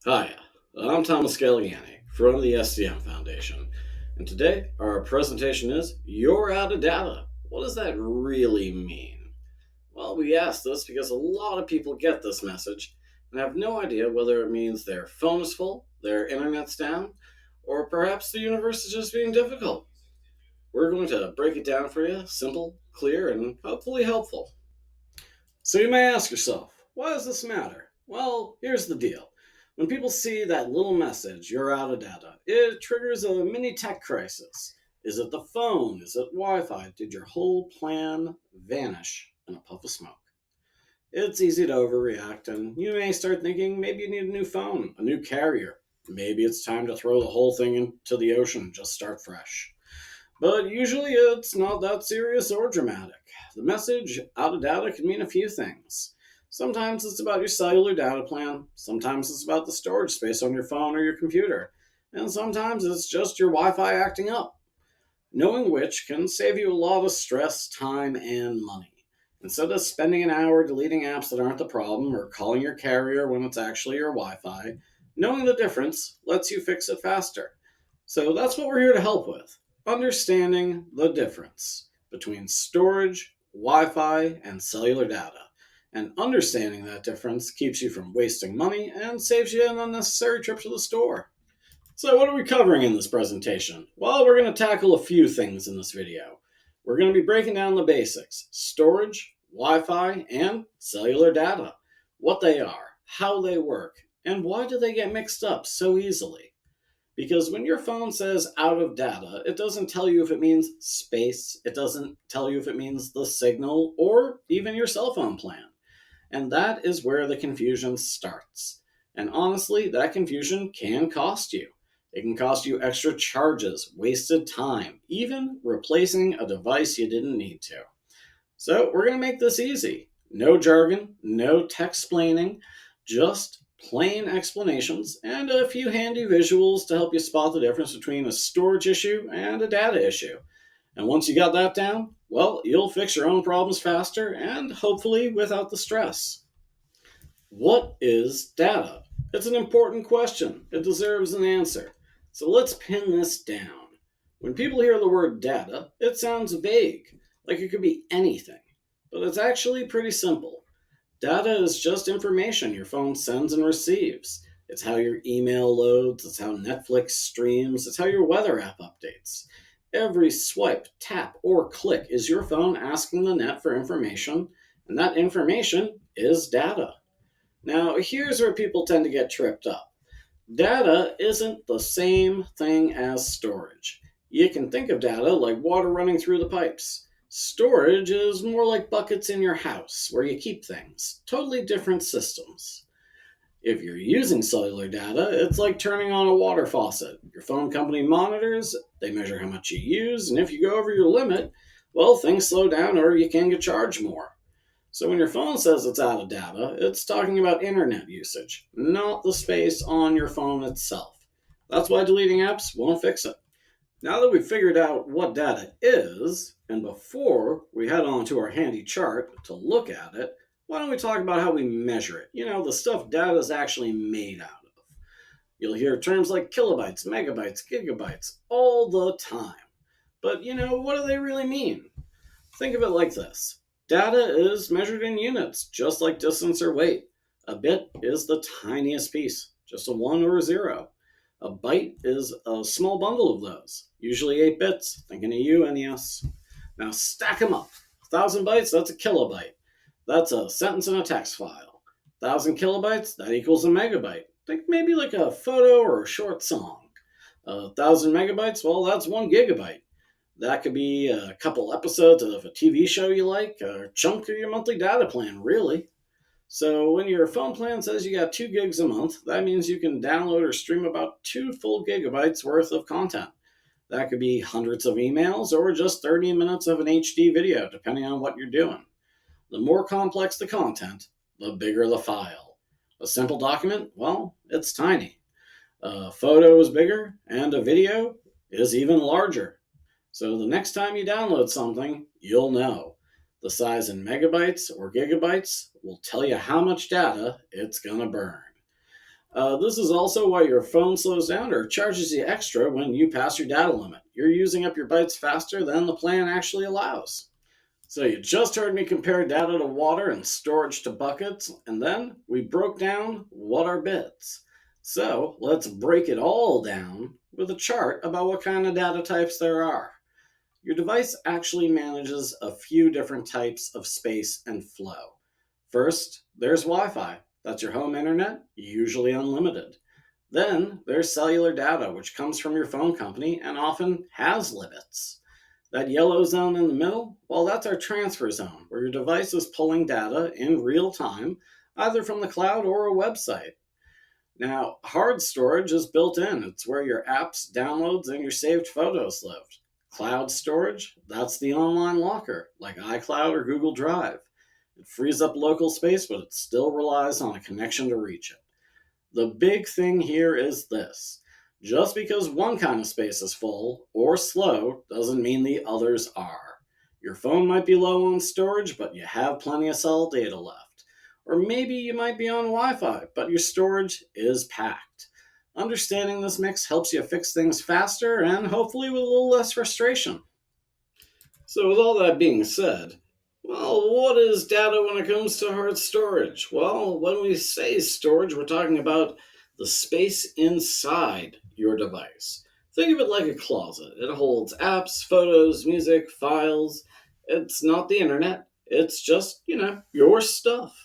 Hi, I'm Thomas Galliani from the SDM Foundation, and today our presentation is You're Out of Data. What does that really mean? Well, we ask this because a lot of people get this message and have no idea whether it means their phone is full, their internet's down, or perhaps the universe is just being difficult. We're going to break it down for you, simple, clear, and hopefully helpful. So you may ask yourself, why does this matter? Well, here's the deal. When people see that little message, you're out of data, it triggers a mini tech crisis. Is it the phone? Is it Wi Fi? Did your whole plan vanish in a puff of smoke? It's easy to overreact, and you may start thinking maybe you need a new phone, a new carrier. Maybe it's time to throw the whole thing into the ocean and just start fresh. But usually it's not that serious or dramatic. The message out of data can mean a few things. Sometimes it's about your cellular data plan, sometimes it's about the storage space on your phone or your computer, and sometimes it's just your Wi Fi acting up. Knowing which can save you a lot of stress, time, and money. Instead of spending an hour deleting apps that aren't the problem or calling your carrier when it's actually your Wi Fi, knowing the difference lets you fix it faster. So that's what we're here to help with, understanding the difference between storage, Wi Fi, and cellular data. And understanding that difference keeps you from wasting money and saves you an unnecessary trip to the store. So, what are we covering in this presentation? Well, we're going to tackle a few things in this video. We're going to be breaking down the basics: storage, Wi Fi, and cellular data. What they are, how they work, and why do they get mixed up so easily? Because when your phone says out of data, it doesn't tell you if it means space, it doesn't tell you if it means the signal, or even your cell phone plan. And that is where the confusion starts. And honestly, that confusion can cost you. It can cost you extra charges, wasted time, even replacing a device you didn't need to. So, we're going to make this easy. No jargon, no text-splaining, just plain explanations and a few handy visuals to help you spot the difference between a storage issue and a data issue. And once you got that down, well, you'll fix your own problems faster and hopefully without the stress. What is data? It's an important question. It deserves an answer. So let's pin this down. When people hear the word data, it sounds vague, like it could be anything. But it's actually pretty simple. Data is just information your phone sends and receives. It's how your email loads, it's how Netflix streams, it's how your weather app updates. Every swipe, tap, or click is your phone asking the net for information, and that information is data. Now, here's where people tend to get tripped up. Data isn't the same thing as storage. You can think of data like water running through the pipes. Storage is more like buckets in your house where you keep things. Totally different systems. If you're using cellular data, it's like turning on a water faucet. Your phone company monitors, they measure how much you use, and if you go over your limit, well, things slow down or you can get charged more. So when your phone says it's out of data, it's talking about internet usage, not the space on your phone itself. That's why deleting apps won't fix it. Now that we've figured out what data is, and before we head on to our handy chart to look at it, why don't we talk about how we measure it? The stuff data is actually made out of. You'll hear terms like kilobytes, megabytes, gigabytes all the time. But what do they really mean? Think of it like this. Data is measured in units, just like distance or weight. A bit is the tiniest piece, just a 1 or a 0. A byte is a small bundle of those, usually 8 bits, thinking of you, NES. Now stack them up. 1,000 bytes, that's a kilobyte. That's a sentence in a text file. 1,000 kilobytes, that equals a megabyte. Think maybe like a photo or a short song. 1,000 megabytes, well, that's 1 gigabyte. That could be a couple episodes of a TV show you like, a chunk of your monthly data plan, really. So when your phone plan says you got 2 gigs a month, that means you can download or stream about 2 full gigabytes worth of content. That could be hundreds of emails or just 30 minutes of an HD video, depending on what you're doing. The more complex the content, the bigger the file. A simple document, well, it's tiny. A photo is bigger, and a video is even larger. So the next time you download something, you'll know. The size in megabytes or gigabytes will tell you how much data it's going to burn. This is also why your phone slows down or charges you extra when you pass your data limit. You're using up your bytes faster than the plan actually allows. So you just heard me compare data to water and storage to buckets, and then we broke down what are bits. So let's break it all down with a chart about what kind of data types there are. Your device actually manages a few different types of space and flow. First, there's Wi Fi. That's your home internet, usually unlimited. Then there's cellular data, which comes from your phone company and often has limits. That yellow zone in the middle, well, that's our transfer zone, where your device is pulling data in real time, either from the cloud or a website. Now, hard storage is built in. It's where your apps, downloads, and your saved photos live. Cloud storage, that's the online locker, like iCloud or Google Drive. It frees up local space, but it still relies on a connection to reach it. The big thing here is this: just because one kind of space is full or slow doesn't mean the others are. Your phone might be low on storage, but you have plenty of solid data left. Or maybe you might be on Wi Fi, but your storage is packed. Understanding this mix helps you fix things faster and hopefully with a little less frustration. So, with all that being said, well, what is data when it comes to hard storage? Well, when we say storage, we're talking about the space inside your device. Think of it like a closet. It holds apps, photos, music, files. It's not the internet, it's just, your stuff.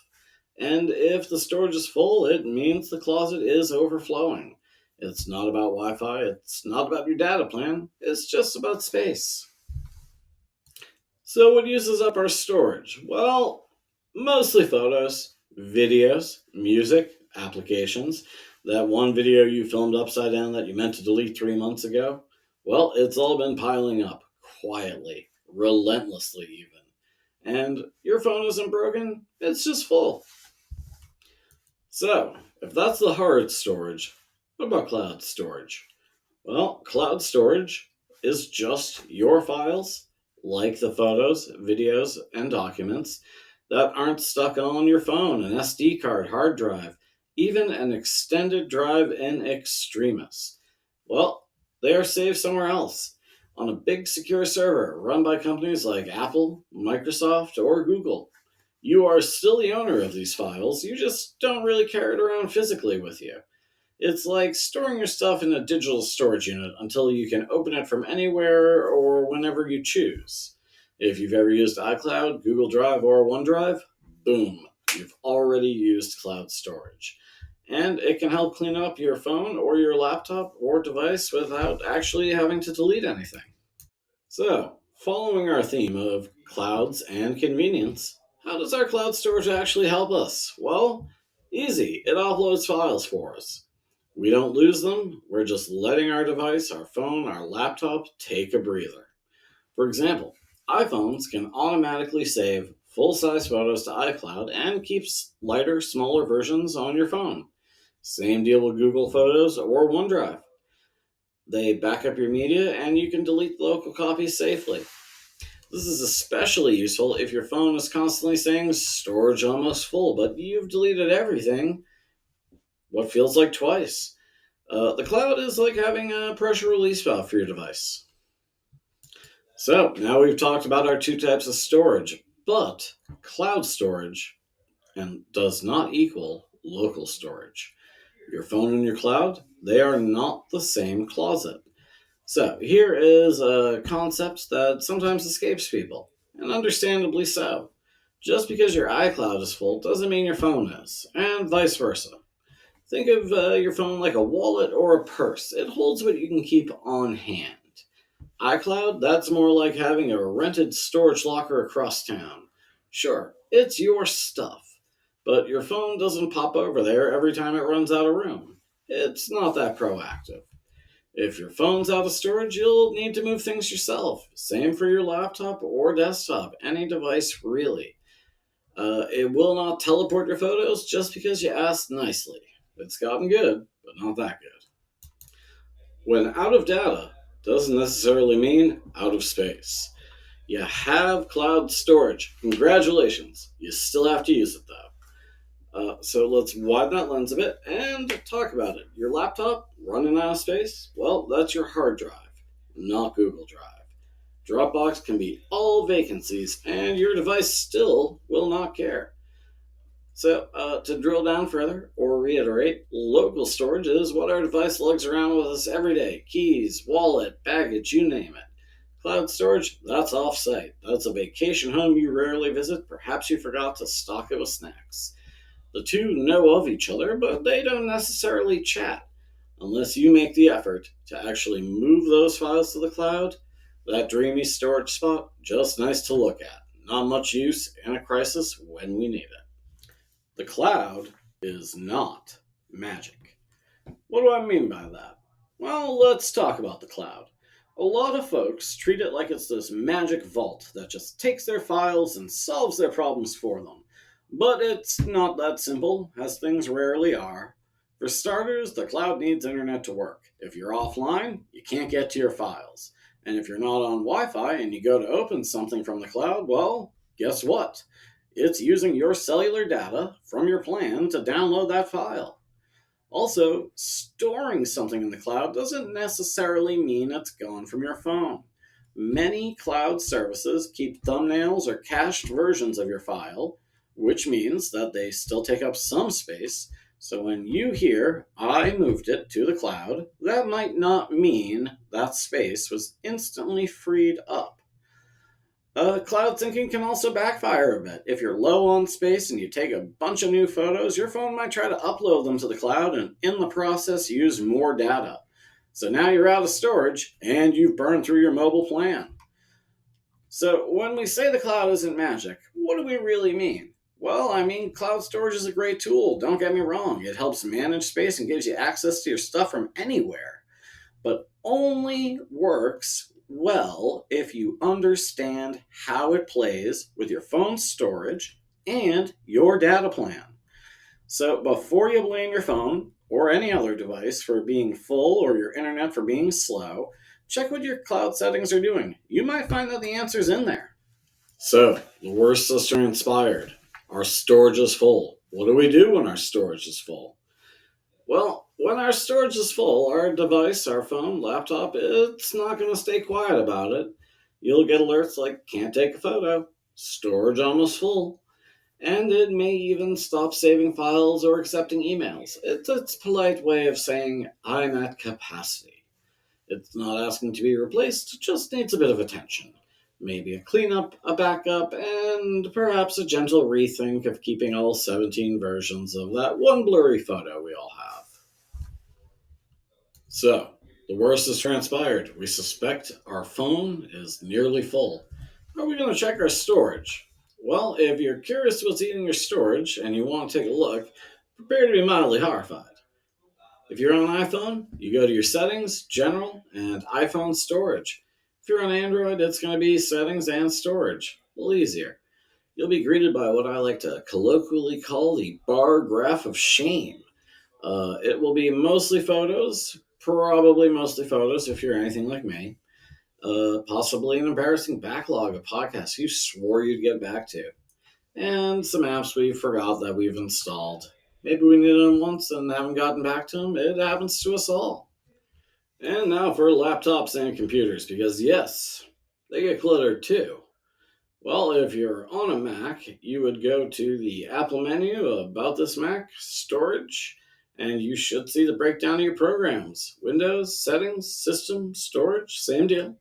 And if the storage is full, it means the closet is overflowing. It's not about Wi Fi, it's not about your data plan, it's just about space. So, what uses up our storage? Well, mostly photos, videos, music, applications. That one video you filmed upside down that you meant to delete 3 months ago? Well, it's all been piling up quietly, relentlessly, even. And your phone isn't broken, it's just full. So, if that's the hard storage, what about cloud storage? Well, cloud storage is just your files, like the photos, videos, and documents that aren't stuck on your phone, an SD card, hard drive, even an extended drive in extremis. Well, they are saved somewhere else on a big secure server run by companies like Apple, Microsoft, or Google. You are still the owner of these files, you just don't really carry it around physically with you. It's like storing your stuff in a digital storage unit until you can open it from anywhere or whenever you choose. If you've ever used iCloud, Google Drive, or OneDrive, boom, you've already used cloud storage. And it can help clean up your phone or your laptop or device without actually having to delete anything. So, following our theme of clouds and convenience, how does our cloud storage actually help us? Well, easy. It offloads files for us. We don't lose them, we're just letting our device, our phone, our laptop take a breather. For example, iPhones can automatically save full size photos to iCloud and keeps lighter, smaller versions on your phone. Same deal with Google Photos or OneDrive. They back up your media and you can delete local copies safely. This is especially useful if your phone is constantly saying storage almost full, but you've deleted everything, what feels like twice. The cloud is like having a pressure release valve for your device. So now we've talked about our two types of storage, but cloud storage does not equal local storage. Your phone and your cloud, they are not the same closet. So here is a concept that sometimes escapes people, and understandably so. Just because your iCloud is full doesn't mean your phone is, and vice versa. Think of your phone like a wallet or a purse. It holds what you can keep on hand. iCloud, that's more like having a rented storage locker across town. Sure, it's your stuff, but your phone doesn't pop over there every time it runs out of room. It's not that proactive. If your phone's out of storage, you'll need to move things yourself. Same for your laptop or desktop, any device really. It will not teleport your photos just because you asked nicely. It's gotten good, but not that good. When out of data doesn't necessarily mean out of space. You have cloud storage. Congratulations. You still have to use it though. So let's widen that lens a bit and talk about it. Your laptop running out of space? Well, that's your hard drive, not Google Drive. Dropbox can be all vacancies, and your device still will not care. So, to drill down further or reiterate, local storage is what our device lugs around with us every day: keys, wallet, baggage, you name it. Cloud storage, that's off site. That's a vacation home you rarely visit. Perhaps you forgot to stock it with snacks. The two know of each other, but they don't necessarily chat. Unless you make the effort to actually move those files to the cloud, that dreamy storage spot, just nice to look at. Not much use in a crisis when we need it. The cloud is not magic. What do I mean by that? Well, let's talk about the cloud. A lot of folks treat it like it's this magic vault that just takes their files and solves their problems for them. But it's not that simple, as things rarely are. For starters, the cloud needs internet to work. If you're offline, you can't get to your files. And if you're not on Wi Fi and you go to open something from the cloud, well, guess what? It's using your cellular data from your plan to download that file. Also, storing something in the cloud doesn't necessarily mean it's gone from your phone. Many cloud services keep thumbnails or cached versions of your file, which means that they still take up some space. So when you hear, I moved it to the cloud, that might not mean that space was instantly freed up. Cloud syncing can also backfire a bit. If you're low on space and you take a bunch of new photos, your phone might try to upload them to the cloud and in the process use more data. So now you're out of storage and you've burned through your mobile plan. So when we say the cloud isn't magic, what do we really mean? Well, I mean, cloud storage is a great tool, don't get me wrong. It helps manage space and gives you access to your stuff from anywhere, but only works well if you understand how it plays with your phone's storage and your data plan. So before you blame your phone or any other device for being full or your internet for being slow, check what your cloud settings are doing. You might find that the answer's in there. So, the worst has transpired. Our storage is full. What do we do when our storage is full? Well, when our storage is full, our device, our phone, laptop, it's not going to stay quiet about it. You'll get alerts like can't take a photo, storage almost full, and it may even stop saving files or accepting emails. It's its polite way of saying I'm at capacity. It's not asking to be replaced, it just needs a bit of attention. Maybe a cleanup, a backup, and perhaps a gentle rethink of keeping all 17 versions of that one blurry photo we all have. So, the worst has transpired. We suspect our phone is nearly full. How are we going to check our storage? Well, if you're curious what's eating your storage and you want to take a look, prepare to be mildly horrified. If you're on iPhone, you go to your settings, general, and iPhone storage. If you're on Android, it's going to be settings and storage. A little easier. You'll be greeted by what I like to colloquially call the bar graph of shame. It will be mostly photos, probably mostly photos if you're anything like me. Possibly an embarrassing backlog of podcasts you swore you'd get back to. And some apps we forgot that we've installed. Maybe we needed them once and haven't gotten back to them. It happens to us all. And now for laptops and computers, because yes, they get cluttered too. Well, if you're on a Mac, you would go to the Apple menu about this Mac, storage, and you should see the breakdown of your programs. Windows, settings, system, storage, same deal.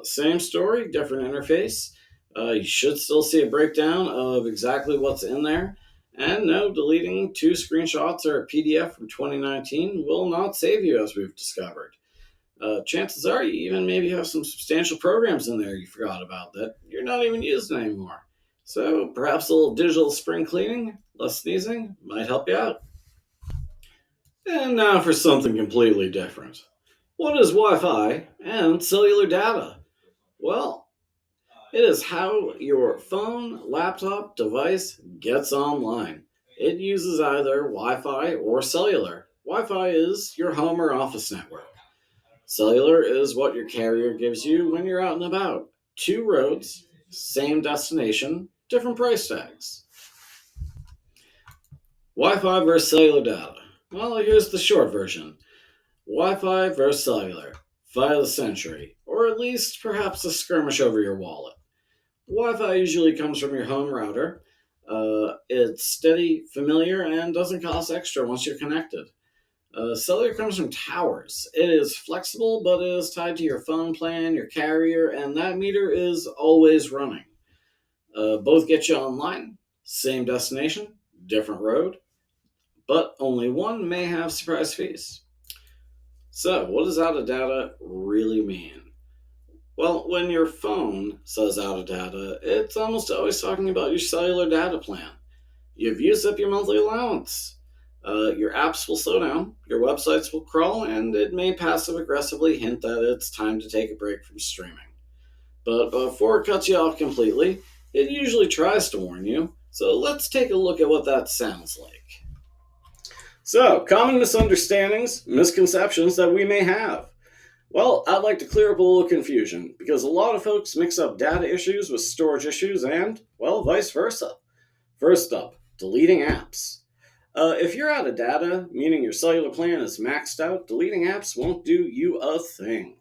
Same story, different interface. You should still see a breakdown of exactly what's in there. And no, deleting 2 screenshots or a PDF from 2019 will not save you, as we've discovered. Chances are you even maybe have some substantial programs in there you forgot about that you're not even using anymore. So perhaps a little digital spring cleaning, less sneezing, might help you out. And now for something completely different. What is Wi-Fi and cellular data? Well, it is how your phone, laptop, device gets online. It uses either Wi-Fi or cellular. Wi-Fi is your home or office network. Cellular is what your carrier gives you when you're out and about. 2 roads, same destination, different price tags. Wi-Fi versus cellular data. Well, here's the short version. Wi-Fi versus cellular. Fight of the century, or at least perhaps a skirmish over your wallet. Wi-Fi usually comes from your home router. It's steady, familiar, and doesn't cost extra once you're connected. Cellular comes from towers. It is flexible, but it is tied to your phone plan, your carrier, and that meter is always running. Both get you online, same destination, different road, but only one may have surprise fees. So, what does out of data really mean? Well, when your phone says out of data, it's almost always talking about your cellular data plan. You've used up your monthly allowance. Your apps will slow down, your websites will crawl, and it may passive aggressively hint that it's time to take a break from streaming. But before it cuts you off completely, it usually tries to warn you. So let's take a look at what that sounds like. So, common misunderstandings, misconceptions that we may have. Well, I'd like to clear up a little confusion because a lot of folks mix up data issues with storage issues and, well, vice versa. First up, deleting apps. If you're out of data, meaning your cellular plan is maxed out, deleting apps won't do you a thing.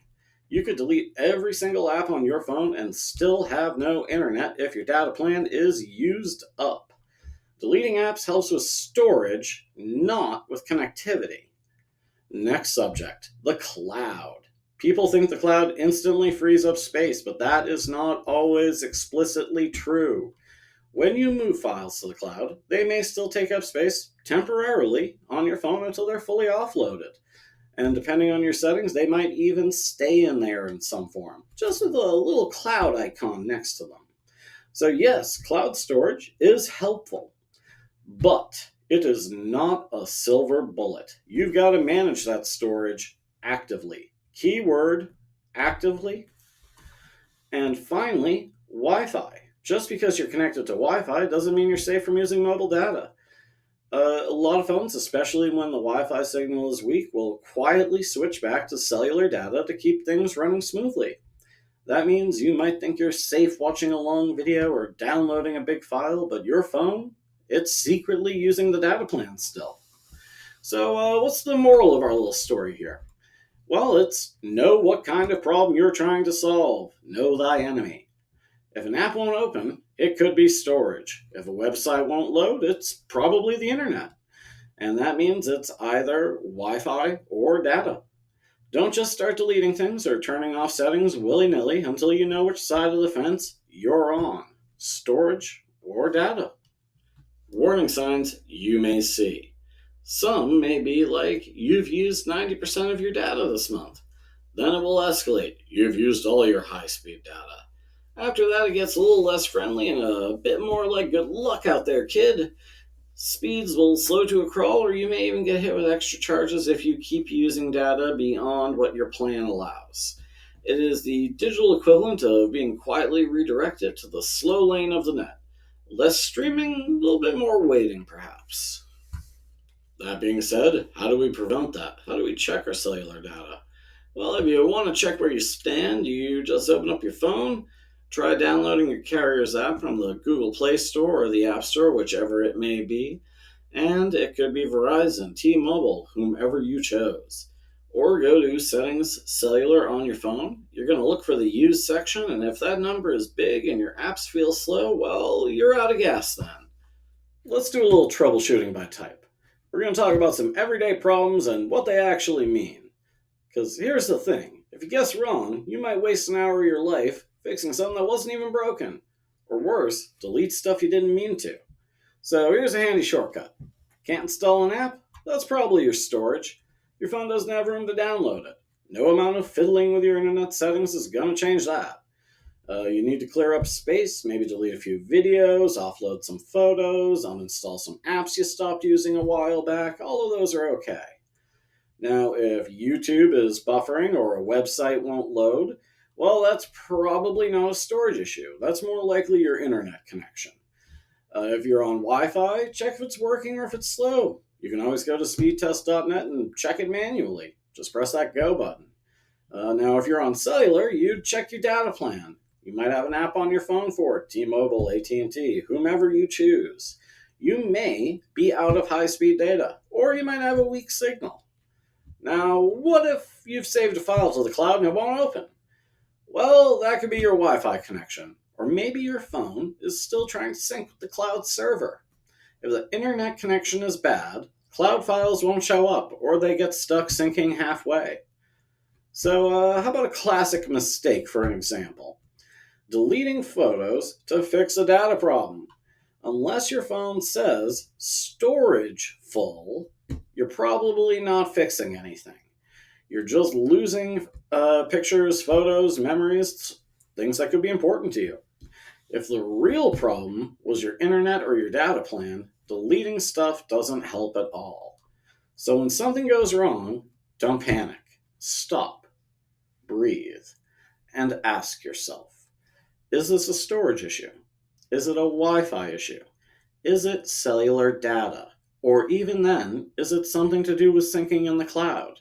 You could delete every single app on your phone and still have no internet if your data plan is used up. Deleting apps helps with storage, not with connectivity. Next subject, the cloud. People think the cloud instantly frees up space, but that is not always explicitly true. When you move files to the cloud, they may still take up space temporarily on your phone until they're fully offloaded. And depending on your settings, they might even stay in there in some form, just with a little cloud icon next to them. So, yes, cloud storage is helpful, but it is not a silver bullet. You've got to manage that storage actively. Keyword actively. And finally, Wi Fi. Just because you're connected to Wi Fi doesn't mean you're safe from using mobile data. A lot of phones, especially when the Wi Fi signal is weak, will quietly switch back to cellular data to keep things running smoothly. That means you might think you're safe watching a long video or downloading a big file, but your phone, it's secretly using the data plan still. So, what's the moral of our little story here? Well, it's know what kind of problem you're trying to solve. Know thy enemy. If an app won't open, it could be storage. If a website won't load, it's probably the internet. And that means it's either Wi Fi or data. Don't just start deleting things or turning off settings willy nilly until you know which side of the fence you're on, storage or data. Warning signs you may see. Some may be like, you've used 90% of your data this month. Then it will escalate. You've used all your high speed data. After that, it gets a little less friendly and a bit more like, good luck out there, kid. Speeds will slow to a crawl, or you may even get hit with extra charges if you keep using data beyond what your plan allows. It is the digital equivalent of being quietly redirected to the slow lane of the net. Less streaming, a little bit more waiting, perhaps. That being said, how do we prevent that? How do we check our cellular data? Well, if you want to check where you stand, you just open up your phone, try downloading your carrier's app from the Google Play Store or the App Store, whichever it may be. And it could be Verizon, T-Mobile, whomever you chose. Or go to Settings Cellular on your phone. You're going to look for the Use section, and if that number is big and your apps feel slow, well, you're out of gas then. Let's do a little troubleshooting by type. We're going to talk about some everyday problems and what they actually mean. Because here's the thing, if you guess wrong, you might waste an hour of your life fixing something that wasn't even broken. Or worse, delete stuff you didn't mean to. So here's a handy shortcut. Can't install an app? That's probably your storage. Your phone doesn't have room to download it. No amount of fiddling with your internet settings is going to change that. You need to clear up space, maybe delete a few videos, offload some photos, uninstall some apps you stopped using a while back. All of those are okay. Now, if YouTube is buffering or a website won't load, well, that's probably not a storage issue. That's more likely your internet connection. If you're on Wi-Fi, check if it's working or if it's slow. You can always go to speedtest.net and check it manually. Just press that go button. Now, if you're on cellular, you'd check your data plan. You might have an app on your phone for it, T-Mobile, AT&T, whomever you choose. You may be out of high speed data, or you might have a weak signal. Now, what if you've saved a file to the cloud and it won't open? Well, that could be your Wi Fi connection, or maybe your phone is still trying to sync with the cloud server. If the internet connection is bad, cloud files won't show up, or they get stuck syncing halfway. So, how about a classic mistake for an example? Deleting photos to fix a data problem. Unless your phone says storage full, you're probably not fixing anything. You're just losing pictures, photos, memories, things that could be important to you. If the real problem was your internet or your data plan, deleting stuff doesn't help at all. So when something goes wrong, don't panic. Stop, breathe, and ask yourself, is this a storage issue? Is it a Wi Fi issue? Is it cellular data? Or even then, is it something to do with syncing in the cloud?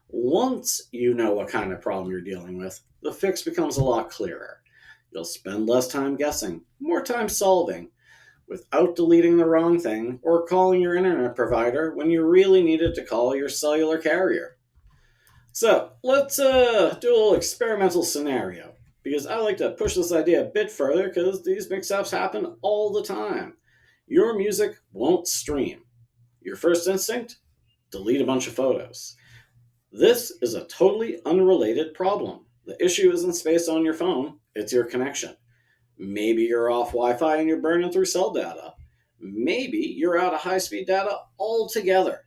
Once you know what kind of problem you're dealing with, the fix becomes a lot clearer. You'll spend less time guessing, more time solving, without deleting the wrong thing or calling your internet provider when you really needed to call your cellular carrier. So, let's do a little experimental scenario, because I like to push this idea a bit further because these mix-ups happen all the time. Your music won't stream. Your first instinct? Delete a bunch of photos. This is a totally unrelated problem. The issue isn't space on your phone, it's your connection. Maybe you're off Wi Fi and you're burning through cell data. Maybe you're out of high speed data altogether.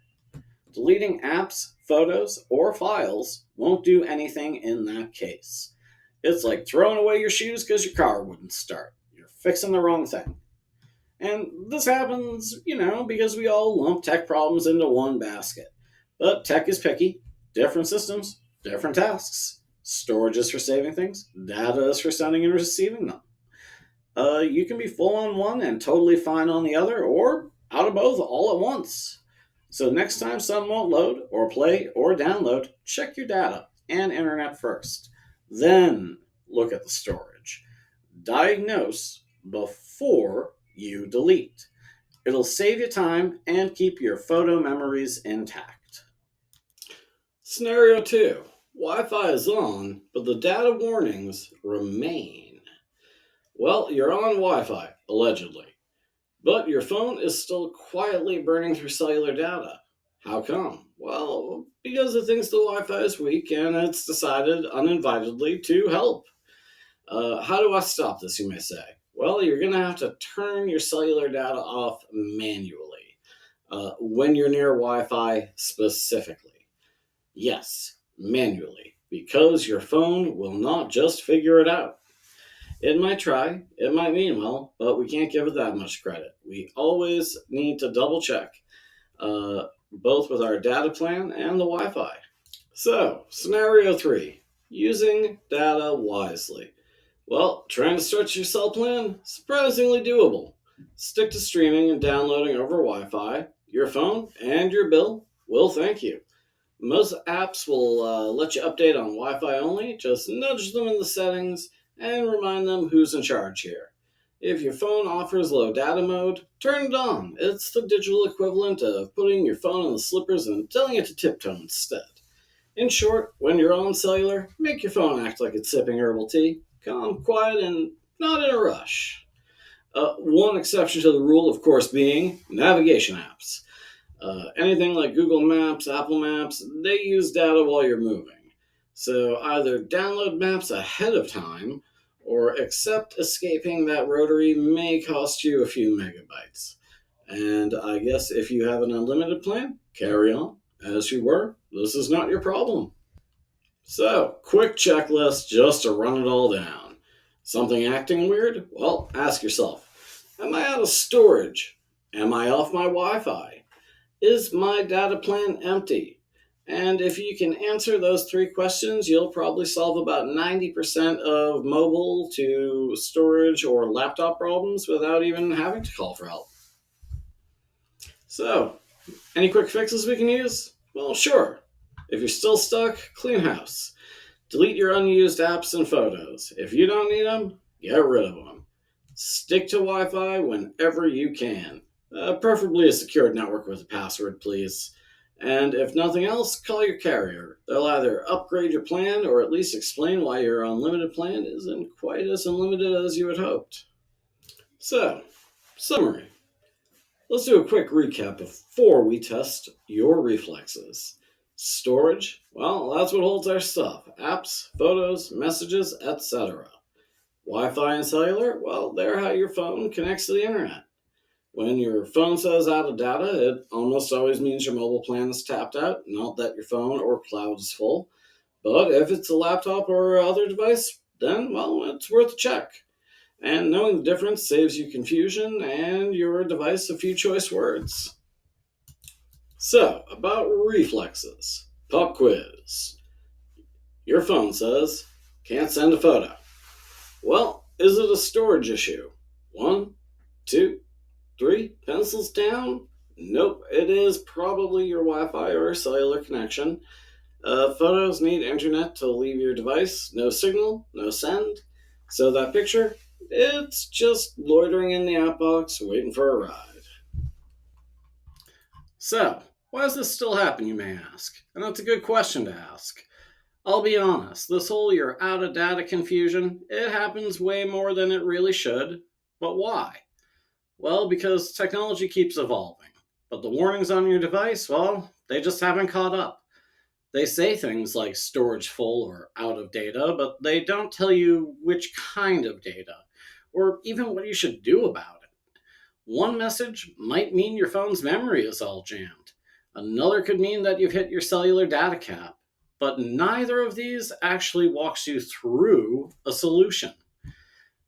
Deleting apps, photos, or files won't do anything in that case. It's like throwing away your shoes because your car wouldn't start. You're fixing the wrong thing. And this happens, because we all lump tech problems into one basket. But tech is picky. Different systems, different tasks. Storage is for saving things. Data is for sending and receiving them. You can be full on one and totally fine on the other, or out of both all at once. So next time something won't load, or play, or download, check your data and internet first. Then look at the storage. Diagnose before you delete. It'll save you time and keep your photo memories intact. Scenario 2. Wi-Fi is on, but the data warnings remain. Well, you're on Wi-Fi, allegedly, but your phone is still quietly burning through cellular data. How come? Well, because it thinks the Wi-Fi is weak and it's decided uninvitedly to help. How do I stop this, you may say? Well, you're going to have to turn your cellular data off manually when you're near Wi-Fi specifically. Yes, manually, because your phone will not just figure it out. It might try, it might mean well, but we can't give it that much credit. We always need to double check, both with our data plan and the Wi Fi. So, scenario 3, using data wisely. Well, trying to stretch your cell plan? Surprisingly doable. Stick to streaming and downloading over Wi Fi. Your phone and your bill will thank you. Most apps will let you update on Wi Fi only. Just nudge them in the settings and remind them who's in charge here. If your phone offers low data mode, turn it on. It's the digital equivalent of putting your phone in the slippers and telling it to tiptoe instead. In short, when you're on cellular, make your phone act like it's sipping herbal tea. Calm, quiet, and not in a rush. One exception to the rule, of course, being navigation apps. Anything like Google Maps, Apple Maps, they use data while you're moving. So either download maps ahead of time or accept escaping that rotary may cost you a few megabytes. And I guess if you have an unlimited plan, carry on. As you were, this is not your problem. So, quick checklist just to run it all down. Something acting weird? Well, ask yourself, am I out of storage? Am I off my Wi-Fi? Is my data plan empty? And if you can answer those 3 questions, you'll probably solve about 90% of mobile to storage or laptop problems without even having to call for help. So, any quick fixes we can use? Well, sure. If you're still stuck, clean house. Delete your unused apps and photos. If you don't need them, get rid of them. Stick to Wi-Fi whenever you can. Preferably a secured network with a password, please. And if nothing else, call your carrier. They'll either upgrade your plan or at least explain why your unlimited plan isn't quite as unlimited as you had hoped. So, summary. Let's do a quick recap before we test your reflexes. Storage, well, that's what holds our stuff apps, photos, messages, etc. Wi Fi and cellular, well, they're how your phone connects to the internet. When your phone says out of data, it almost always means your mobile plan is tapped out, not that your phone or cloud is full. But if it's a laptop or other device, then, well, it's worth a check. And knowing the difference saves you confusion and your device a few choice words. So, about reflexes. Pop quiz. Your phone says, can't send a photo. Well, is it a storage issue? One, two, three, pencils down? Nope, it is probably your Wi Fi or cellular connection. Photos need internet to leave your device. No signal, no send. So that picture, it's just loitering in the app box waiting for a ride. So, why does this still happen, you may ask? And that's a good question to ask. I'll be honest, this whole you're out of data confusion, it happens way more than it really should. But why? Well, because technology keeps evolving. But the warnings on your device, well, they just haven't caught up. They say things like storage full or out of data, but they don't tell you which kind of data, or even what you should do about it. One message might mean your phone's memory is all jammed. Another could mean that you've hit your cellular data cap. But neither of these actually walks you through a solution.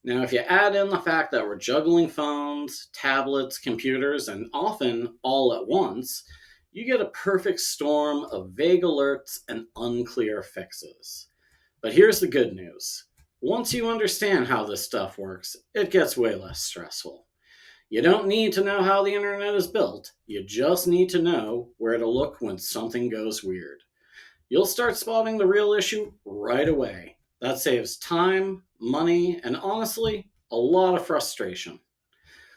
Now, if you add in the fact that we're juggling phones, tablets, computers, and often all at once, you get a perfect storm of vague alerts and unclear fixes. But here's the good news. Once you understand how this stuff works, it gets way less stressful. You don't need to know how the internet is built, you just need to know where to look when something goes weird. You'll start spotting the real issue right away. That saves time, money, and honestly, a lot of frustration.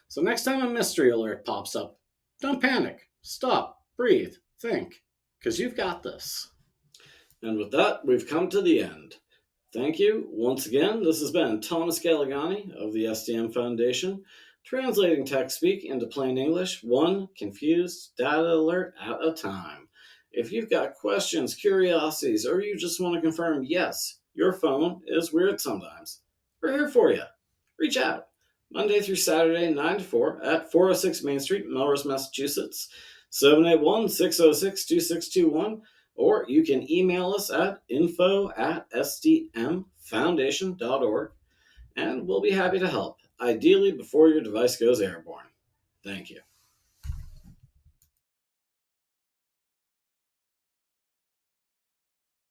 So next time a mystery alert pops up, don't panic. Stop, breathe, think, because you've got this. And with that, we've come to the end. Thank you once again. This has been Thomas Galligani of the SDM Foundation, translating tech speak into plain English, one confused data alert at a time. If you've got questions, curiosities, or you just want to confirm, yes, your phone is weird sometimes, we're here for you. Reach out. Monday through Saturday, 9 to 4 at 406 Main Street, Melrose, Massachusetts, 781-606-2621, or you can email us at info@sdmfoundation.org, and we'll be happy to help, ideally before your device goes airborne. Thank you.